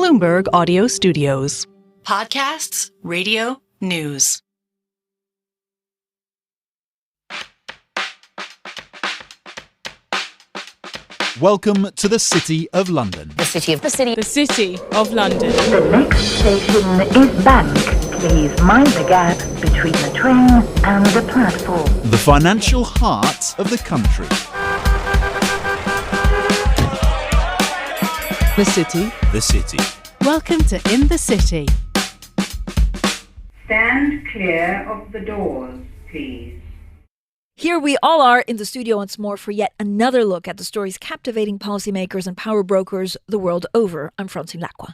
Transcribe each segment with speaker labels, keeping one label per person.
Speaker 1: Bloomberg Audio Studios.
Speaker 2: Podcasts, radio, news.
Speaker 3: Welcome to the City of London.
Speaker 4: The City of London.
Speaker 5: The next station is Bank. Please mind the gap between the train and the platform.
Speaker 3: The financial heart of the country.
Speaker 6: The City.
Speaker 3: The City.
Speaker 1: Welcome to In the City.
Speaker 7: Stand clear of the doors, please.
Speaker 4: Here we all are in the studio once more for yet another look at the stories captivating policymakers and power brokers the world over. I'm Francine Lacqua.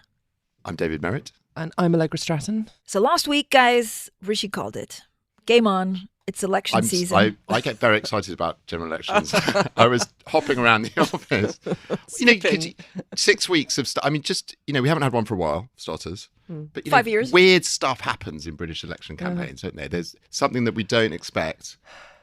Speaker 8: I'm David Merritt.
Speaker 6: And I'm Allegra Stratton.
Speaker 4: So last week, guys, Rishi called it. Game on. It's election season.
Speaker 8: I get very excited about general elections. I was hopping around the office. 6 weeks of stuff. I mean, we haven't had one for a while, for starters. But
Speaker 4: 5 years.
Speaker 8: Weird stuff happens in British election campaigns, don't there? There's something that we don't expect.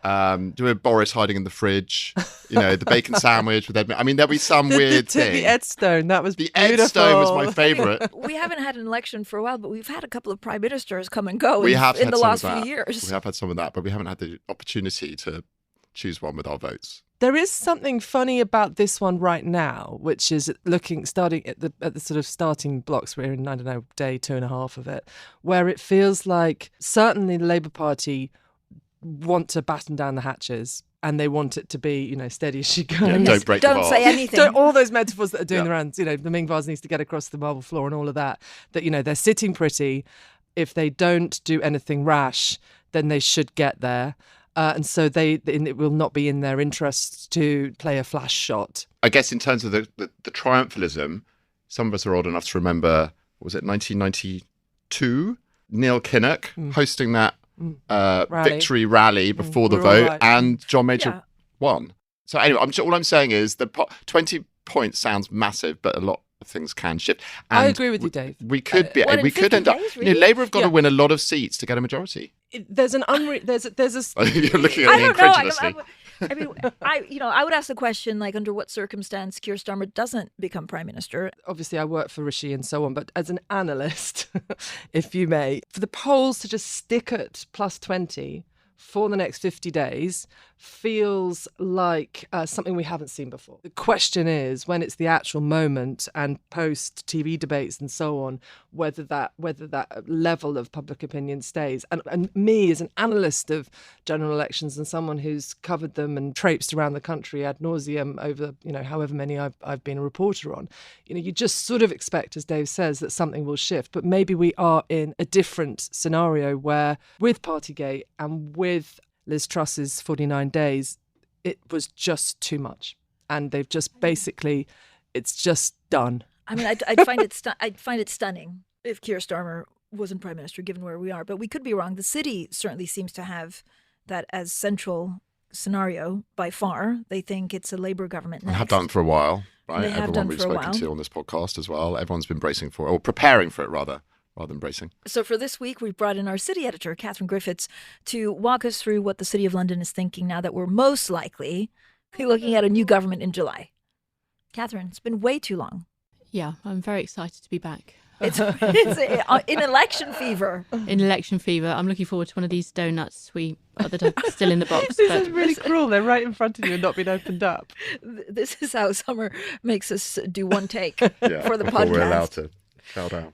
Speaker 8: Do a Boris hiding in the fridge, the bacon sandwich with Ed. I mean, there'll be some weird thing.
Speaker 6: The Ed Stone, that was
Speaker 8: the
Speaker 6: beautiful.
Speaker 8: Ed Stone was my favourite.
Speaker 4: We haven't had an election for a while, but we've had a couple of prime ministers come and go in the last few years.
Speaker 8: We have had some of that, but we haven't had the opportunity to choose one with our votes.
Speaker 6: There is something funny about this one right now, which is starting at the sort of starting blocks. We're in, day 2.5 of it, where it feels like certainly the Labour Party want to batten down the hatches and they want it to be, steady as she goes.
Speaker 8: Yeah, don't break the vase.
Speaker 4: Say anything.
Speaker 6: All those metaphors that are doing the rounds, the Ming vase needs to get across the marble floor and all of that, they're sitting pretty. If they don't do anything rash, then they should get there. And so it will not be in their interests to play a flash shot. I
Speaker 8: guess in terms of the triumphalism, some of us are old enough to remember, was it 1992? Neil Kinnock hosting that victory rally before the vote, and John Major won. So anyway, all I'm saying is the 20 points sounds massive, but a lot of things can shift. And
Speaker 6: I agree with you, Dave.
Speaker 8: We could end up.
Speaker 4: Really?
Speaker 8: Labour have got to win a lot of seats to get a majority.
Speaker 6: There's an there's a.
Speaker 8: You're looking at me incredulously.
Speaker 4: I would ask the question, under what circumstance Keir Starmer doesn't become Prime Minister.
Speaker 6: Obviously, I work for Rishi and so on, but as an analyst, if you may, for the polls to just stick at plus 20 for the next 50 days feels like something we haven't seen before. The question is, when it's the actual moment and post TV debates and so on, whether that level of public opinion stays. And me, as an analyst of general elections and someone who's covered them and traipsed around the country ad nauseum over however many I've been a reporter on, you just sort of expect, as Dave says, that something will shift. But maybe we are in a different scenario where, with Partygate and with Liz Truss's 49 days, it was just too much. And they've just basically, it's just done.
Speaker 4: I mean, I'd find it stunning if Keir Starmer wasn't Prime Minister, given where we are. But we could be wrong. The city certainly seems to have that as central scenario by far. They think it's a Labour government next.
Speaker 8: And have done for a while, right?
Speaker 4: They have
Speaker 8: Everyone
Speaker 4: done
Speaker 8: we've
Speaker 4: for a
Speaker 8: spoken
Speaker 4: while.
Speaker 8: to on this podcast as well. Everyone's been bracing for it, or preparing for it rather than bracing.
Speaker 4: So for this week, we've brought in our city editor, Katherine Griffiths, to walk us through what the City of London is thinking now that we're most likely be looking at a new government in July. Katherine, it's been way too long.
Speaker 9: Yeah, I'm very excited to be back.
Speaker 4: It's in election fever.
Speaker 9: In election fever. I'm looking forward to one of these donuts that are still in the box.
Speaker 6: This is really cruel. They're right in front of you and not been opened up.
Speaker 4: This is how summer makes us do one take for the
Speaker 8: before
Speaker 4: podcast.
Speaker 8: We're allowed to chow down.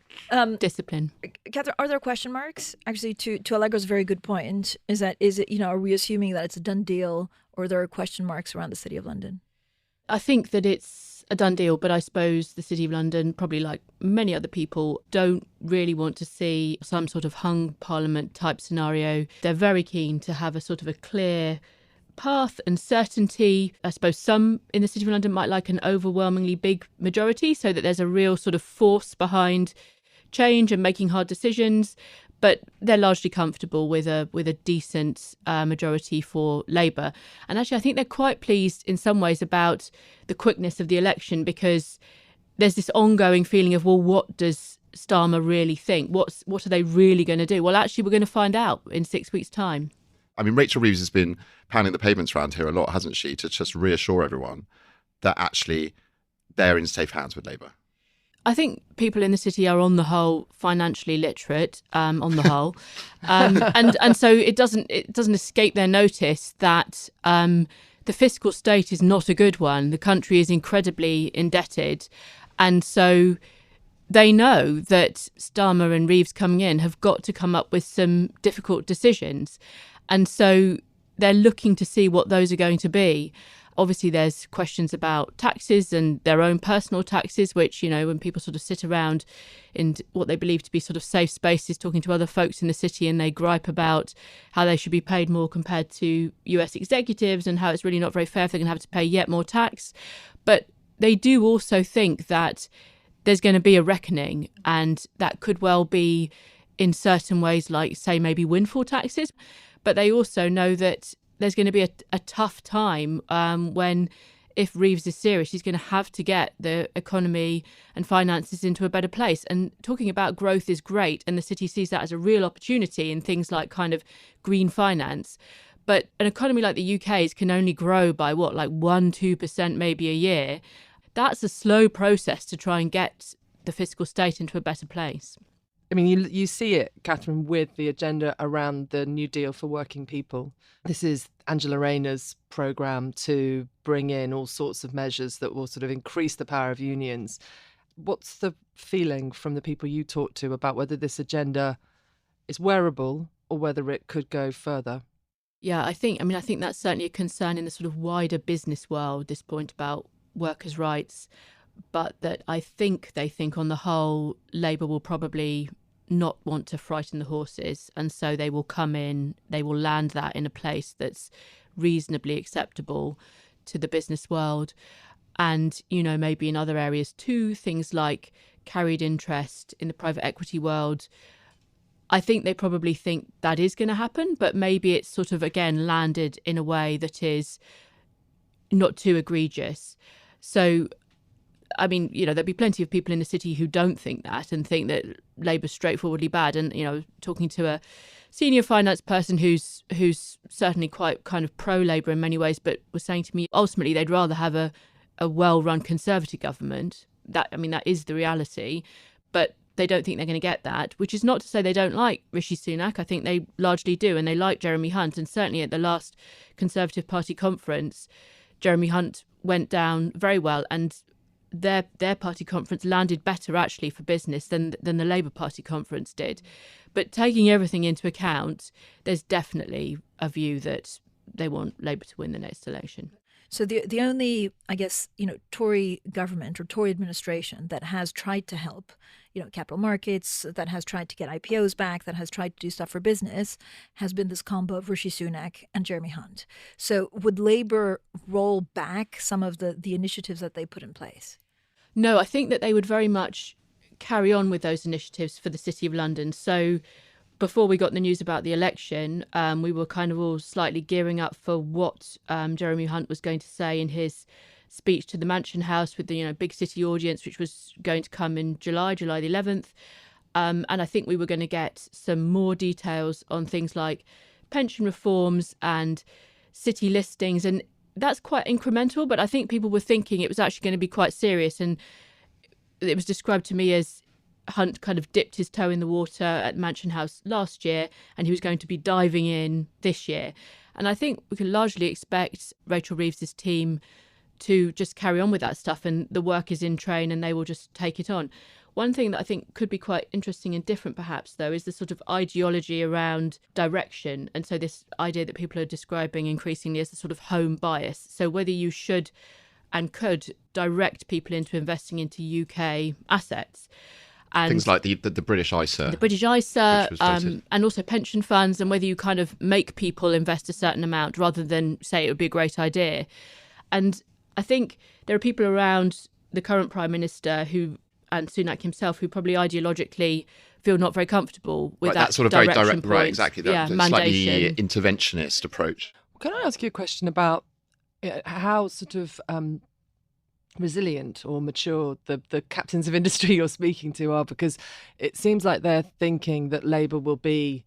Speaker 9: Discipline.
Speaker 4: Katherine, are there question marks? Actually, to Allegra's very good point, is it, are we assuming that it's a done deal, or there are question marks around the City of London?
Speaker 9: I think that it's a done deal, but I suppose the City of London, probably like many other people, don't really want to see some sort of hung parliament type scenario. They're very keen to have a sort of a clear path and certainty. I suppose some in the City of London might like an overwhelmingly big majority so that there's a real sort of force behind change and making hard decisions. But they're largely comfortable with a decent majority for Labour. And actually, I think they're quite pleased in some ways about the quickness of the election, because there's this ongoing feeling of, well, what does Starmer really think? What are they really going to do? Well, actually, we're going to find out in 6 weeks' time.
Speaker 8: I mean, Rachel Reeves has been pounding the pavements around here a lot, hasn't she, to just reassure everyone that actually they're in safe hands with Labour.
Speaker 9: I think people in the city are, on the whole, financially literate. On the whole, and so it doesn't escape their notice that the fiscal state is not a good one. The country is incredibly indebted, and so they know that Starmer and Reeves coming in have got to come up with some difficult decisions, and so they're looking to see what those are going to be. Obviously, there's questions about taxes and their own personal taxes, which, when people sort of sit around in what they believe to be sort of safe spaces talking to other folks in the city, and they gripe about how they should be paid more compared to US executives and how it's really not very fair if they're going to have to pay yet more tax. But they do also think that there's going to be a reckoning, and that could well be in certain ways, like, say, maybe windfall taxes. But they also know that there's going to be a tough time when, if Reeves is serious, he's going to have to get the economy and finances into a better place. And talking about growth is great, and the city sees that as a real opportunity in things like kind of green finance. But an economy like the UK's can only grow by 1-2% maybe a year. That's a slow process to try and get the fiscal state into a better place.
Speaker 6: I mean, you see it, Katherine, with the agenda around the New Deal for working people. This is Angela Rayner's programme to bring in all sorts of measures that will sort of increase the power of unions. What's the feeling from the people you talk to about whether this agenda is wearable or whether it could go further?
Speaker 9: Yeah, I think that's certainly a concern in the sort of wider business world, this point about workers' rights, but that I think they think on the whole Labour will probably not want to frighten the horses, and so they will come in, they will land that in a place that's reasonably acceptable to the business world. And, maybe in other areas too, things like carried interest in the private equity world, I think they probably think that is going to happen, but maybe it's sort of, again, landed in a way that is not too egregious. So, I mean, there'll be plenty of people in the city who don't think that and think that Labour's straightforwardly bad. And, talking to a senior finance person who's certainly quite kind of pro-Labour in many ways, but was saying to me, ultimately, they'd rather have a well-run Conservative government. That is the reality. But they don't think they're going to get that, which is not to say they don't like Rishi Sunak. I think they largely do, and they like Jeremy Hunt. And certainly at the last Conservative Party conference, Jeremy Hunt went down very well, and their party conference landed better actually for business than the Labour Party conference did. But taking everything into account, there's definitely a view that they want Labour to win the next election.
Speaker 4: So the only, I guess, Tory government or Tory administration that has tried to help, capital markets, that has tried to get IPOs back, that has tried to do stuff for business, has been this combo of Rishi Sunak and Jeremy Hunt. So would Labour roll back some of the initiatives that they put in place?
Speaker 9: No, I think that they would very much carry on with those initiatives for the City of London. So before we got the news about the election, we were kind of all slightly gearing up for what Jeremy Hunt was going to say in his speech to the Mansion House with the big city audience, which was going to come in July the 11th. And I think we were going to get some more details on things like pension reforms and city listings. And that's quite incremental, but I think people were thinking it was actually going to be quite serious. And it was described to me as Hunt kind of dipped his toe in the water at Mansion House last year, and he was going to be diving in this year. And I think we can largely expect Rachel Reeves' team to just carry on with that stuff, and the work is in train and they will just take it on. One thing that I think could be quite interesting and different perhaps, though, is the sort of ideology around direction. And so this idea that people are describing increasingly as the sort of home bias. So whether you should and could direct people into investing into UK assets. And
Speaker 8: things like the British ISA.
Speaker 9: The British ISA, and also pension funds, and whether you kind of make people invest a certain amount rather than say it would be a great idea. And I think there are people around the current Prime Minister and Sunak himself who probably ideologically feel not very comfortable with that
Speaker 8: sort of very direct point. Right, exactly. That slightly interventionist approach.
Speaker 6: Can I ask you a question about how sort of resilient or mature the captains of industry you're speaking to are? Because it seems like they're thinking that Labour will be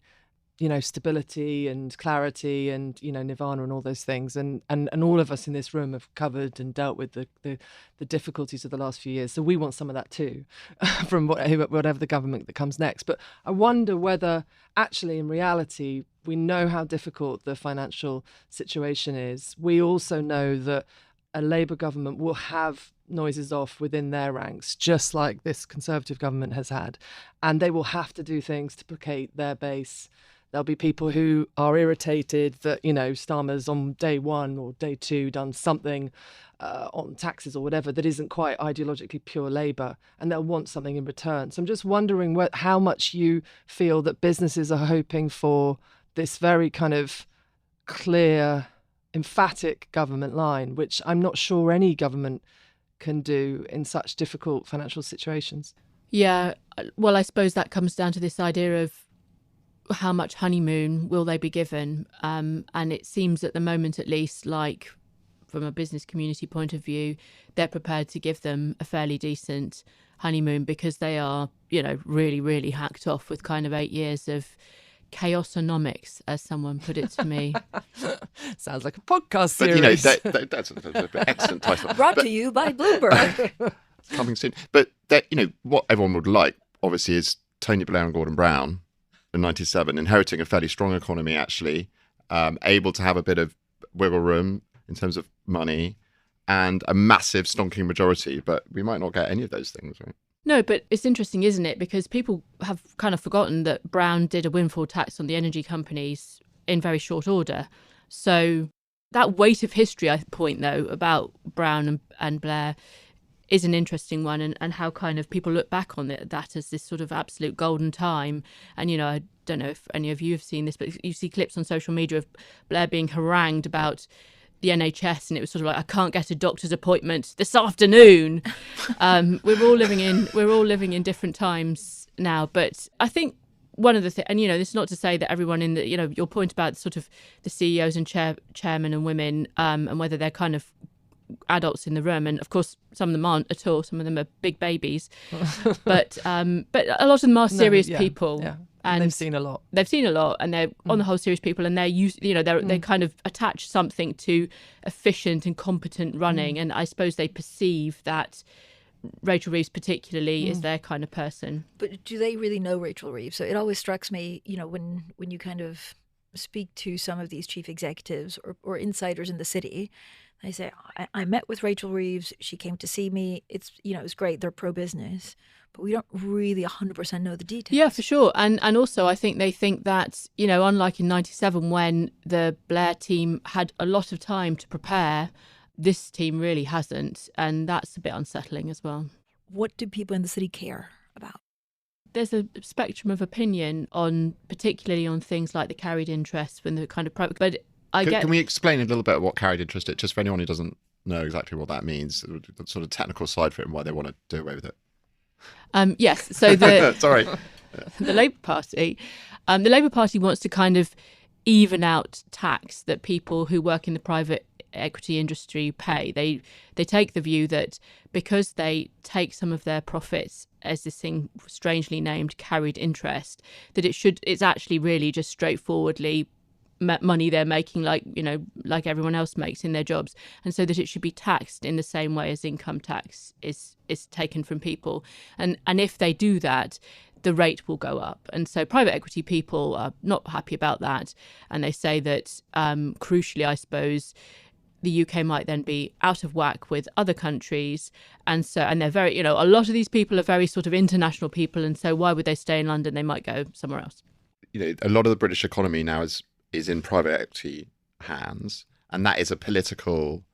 Speaker 6: stability and clarity and, nirvana and all those things. And all of us in this room have covered and dealt with the difficulties of the last few years. So we want some of that too, from whatever the government that comes next. But I wonder whether actually in reality, we know how difficult the financial situation is. We also know that a Labour government will have noises off within their ranks, just like this Conservative government has had. And they will have to do things to placate their base. There'll be people who are irritated that, Starmer's on day one or day two done something on taxes or whatever that isn't quite ideologically pure Labour, and they'll want something in return. So I'm just wondering how much you feel that businesses are hoping for this very kind of clear, emphatic government line, which I'm not sure any government can do in such difficult financial situations.
Speaker 9: Yeah, well, I suppose that comes down to this idea of how much honeymoon will they be given? And it seems at the moment, at least, like from a business community point of view, they're prepared to give them a fairly decent honeymoon because they are, really, really hacked off with kind of 8 years of chaosonomics, as someone put it to me.
Speaker 6: Sounds like a podcast series.
Speaker 8: But, that's an excellent title.
Speaker 4: Brought to you by Bloomberg.
Speaker 8: Coming soon. But, what everyone would like, obviously, is Tony Blair and Gordon Brown in 97, inheriting a fairly strong economy, actually, able to have a bit of wiggle room in terms of money and a massive stonking majority. But we might not get any of those things, right?
Speaker 9: No, but it's interesting, isn't it? Because people have kind of forgotten that Brown did a windfall tax on the energy companies in very short order. So that weight of history, I point, though, about Brown and Blair is an interesting one, and how kind of people look back on that as this sort of absolute golden time. And, I don't know if any of you have seen this, but you see clips on social media of Blair being harangued about the NHS, and it was sort of like, I can't get a doctor's appointment this afternoon. We're all living in different times now. But I think one of the things, and, this is not to say that everyone in the, your point about sort of the CEOs and chairmen and women, and whether they're kind of adults in the room, and of course some of them aren't at all, some of them are big babies, but a lot of them are serious people.
Speaker 6: Yeah.
Speaker 9: And
Speaker 6: they've seen a lot,
Speaker 9: and they're on the whole serious people, and they're used, they kind of attach something to efficient and competent running, and I suppose they perceive that Rachel Reeves particularly is their kind of person.
Speaker 4: But do they really know Rachel Reeves? So it always strikes me, when you kind of speak to some of these chief executives or insiders in the city, they say, I met with Rachel Reeves. She came to see me. It's great. They're pro-business. But we don't really 100% know the details.
Speaker 9: Yeah, for sure. And also I think they think that, unlike in 97 when the Blair team had a lot of time to prepare, this team really hasn't. And that's a bit unsettling as well.
Speaker 4: What do people in the city care about?
Speaker 9: There's a spectrum of opinion particularly on things like the carried interest when the kind of private... But
Speaker 8: Can we explain a little bit what carried interest is, just for anyone who doesn't know exactly what that means, the sort of technical side for it and why they want to do away with it?
Speaker 9: Yes, so the
Speaker 8: Sorry.
Speaker 9: The Labour Party wants to kind of even out tax that people who work in the private equity industry pay. They take the view that because they take some of their profits as this thing strangely named carried interest, that it's actually really just straightforwardly money they're making like everyone else makes in their jobs, and so that it should be taxed in the same way as income tax is taken from people, and if they do that, the rate will go up. And so private equity people are not happy about that, and they say that crucially, I suppose, the UK might then be out of whack with other countries, and they're very, a lot of these people are very sort of international people, and so why would they stay in London? They might go somewhere else.
Speaker 8: A lot of the British economy now is in private equity hands, and that is a political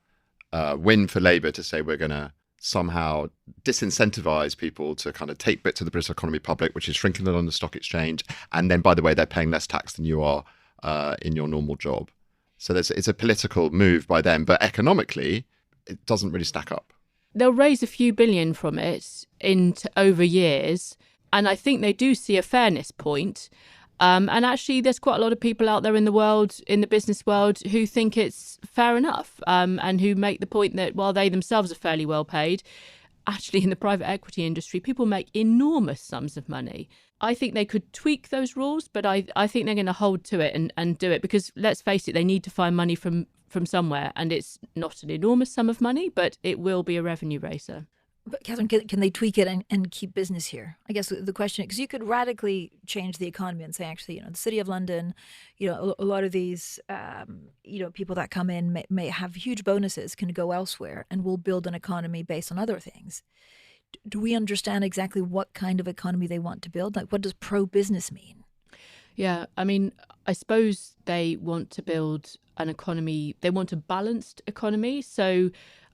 Speaker 8: win for Labour to say we're going to somehow disincentivise people to kind of take bits of the British economy public, which is shrinking the London Stock Exchange, and then, by the way, they're paying less tax than you are in your normal job. So it's a political move by them, but economically, it doesn't really stack up.
Speaker 9: They'll raise a few billion from it over years, and I think they do see a fairness point. And actually, there's quite a lot of people out there in the world, in the business world, who think it's fair enough, and who make the point that while they themselves are fairly well paid, actually in the private equity industry, people make enormous sums of money. I think they could tweak those rules, but I think they're going to hold to it and do it because, let's face it, they need to find money from somewhere. And it's not an enormous sum of money, but it will be a revenue raiser.
Speaker 4: But Catherine, can they tweak it and keep business here? I guess the question, because you could radically change the economy and say, actually, the City of London, a lot of these, people that come in may have huge bonuses, can go elsewhere, and we'll build an economy based on other things. Do we understand exactly what kind of economy they want to build? Like, what does pro-business mean?
Speaker 9: Yeah, I mean, I suppose they want to build an economy. They want a balanced economy. So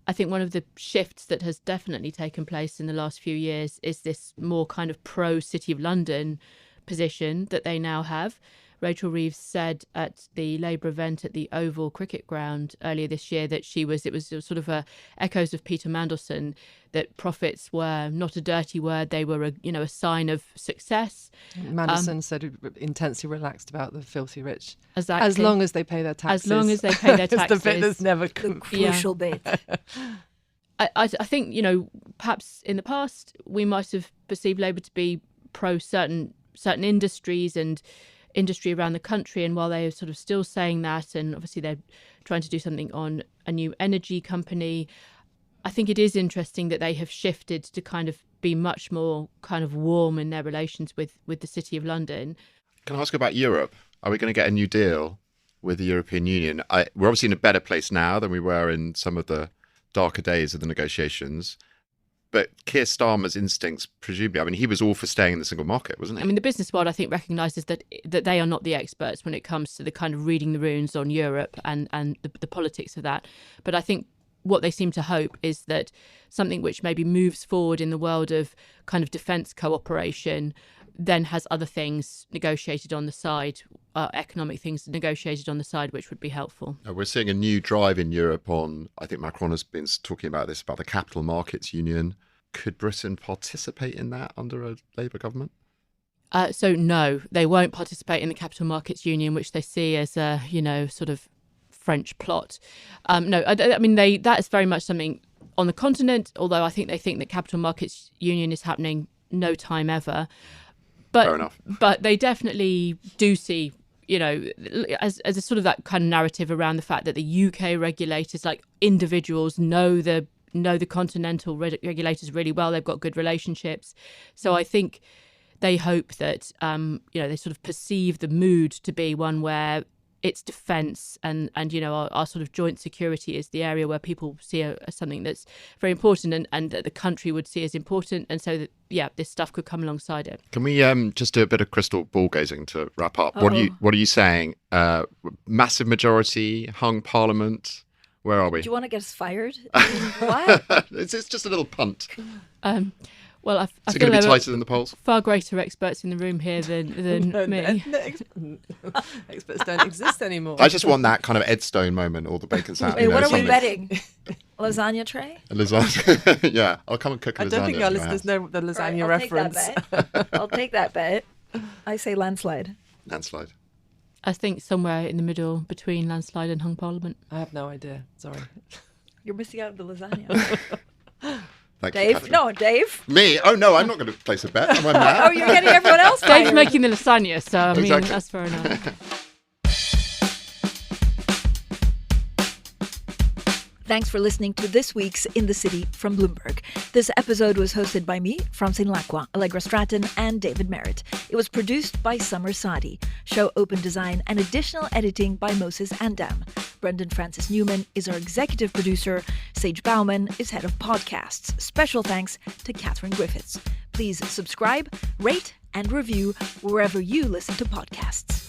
Speaker 9: I think one of the shifts that has definitely taken place in the last few years is this more kind of pro-City of London position that they now have. Rachel Reeves said at the Labour event at the Oval Cricket Ground earlier this year that it was sort of echoes of Peter Mandelson, that profits were not a dirty word, they were a sign of success.
Speaker 6: Mandelson said intensely relaxed about the filthy rich.
Speaker 9: Exactly.
Speaker 6: As long as they pay their taxes.
Speaker 9: As long as they pay their taxes.
Speaker 6: It's the bit that's never
Speaker 4: the crucial bit.
Speaker 9: I think, perhaps in the past we might have perceived Labour to be pro certain industries and industry around the country, and while they're sort of still saying that, and obviously they're trying to do something on a new energy company, I think it is interesting that they have shifted to kind of be much more kind of warm in their relations with the City of London.
Speaker 8: Can I ask about Europe? Are we going to get a new deal with the European Union? We're obviously in a better place now than we were in some of the darker days of the negotiations. But Keir Starmer's instincts, presumably, he was all for staying in the single market, wasn't he?
Speaker 9: The business world, I think, recognises that they are not the experts when it comes to the kind of reading the runes on Europe and the politics of that. But I think what they seem to hope is that something which maybe moves forward in the world of kind of defence cooperation then has other things negotiated on the side, economic things negotiated on the side, which would be helpful.
Speaker 8: We're seeing a new drive in Europe on, I think Macron has been talking about this, about the capital markets union. Could Britain participate in that under a Labour government?
Speaker 9: So no, they won't participate in the capital markets union, which they see as a, sort of French plot. That is very much something on the continent, although I think they think that capital markets union is happening no time ever. But,
Speaker 8: fair enough.
Speaker 9: But they definitely do see, as a sort of that kind of narrative around the fact that the UK regulators, like individuals, know the continental regulators really well. They've got good relationships. So I think they hope that, they sort of perceive the mood to be one where it's defence and our sort of joint security is the area where people see as something that's very important and that the country would see as important. And so that, this stuff could come alongside it.
Speaker 8: Can we just do a bit of crystal ball gazing to wrap up? What are you saying? Massive majority, hung parliament? Where are we?
Speaker 4: Do you want to get us fired? What?
Speaker 8: It's just a little punt.
Speaker 9: Well, I
Speaker 8: Is it
Speaker 9: feel
Speaker 8: going to be
Speaker 9: there
Speaker 8: tighter than the polls?
Speaker 9: Far greater experts in the room here than me.
Speaker 6: Experts don't exist anymore.
Speaker 8: I just want that kind of Ed Stone moment, or the bacon sandwich.
Speaker 4: Wait, what are we betting? Lasagna tray?
Speaker 8: Lasagna. Yeah, I'll come and cook lasagna.
Speaker 6: I don't think our listeners know the lasagna reference.
Speaker 4: I'll take that bet. I say landslide.
Speaker 8: Landslide.
Speaker 9: I think somewhere in the middle between landslide and hung parliament.
Speaker 6: I have no idea. Sorry.
Speaker 4: You're missing out on the lasagna.
Speaker 8: Thank
Speaker 4: Dave?
Speaker 8: You,
Speaker 4: no, Dave.
Speaker 8: Me? Oh, no, I'm not going to place a bet. Am I mad?
Speaker 4: Oh, you're getting everyone else fired.
Speaker 9: Dave's making the lasagna, so I mean,
Speaker 8: Exactly.
Speaker 9: that's fair enough.
Speaker 4: Thanks for listening to this week's In the City from Bloomberg. This episode was hosted by me, Francine Lacqua, Allegra Stratton, and David Merritt. It was produced by Summer Sadi. Show open design and additional editing by Moses Andam. Brendan Francis Newman is our executive producer. Sage Bauman is head of podcasts. Special thanks to Katherine Griffiths. Please subscribe, rate, and review wherever you listen to podcasts.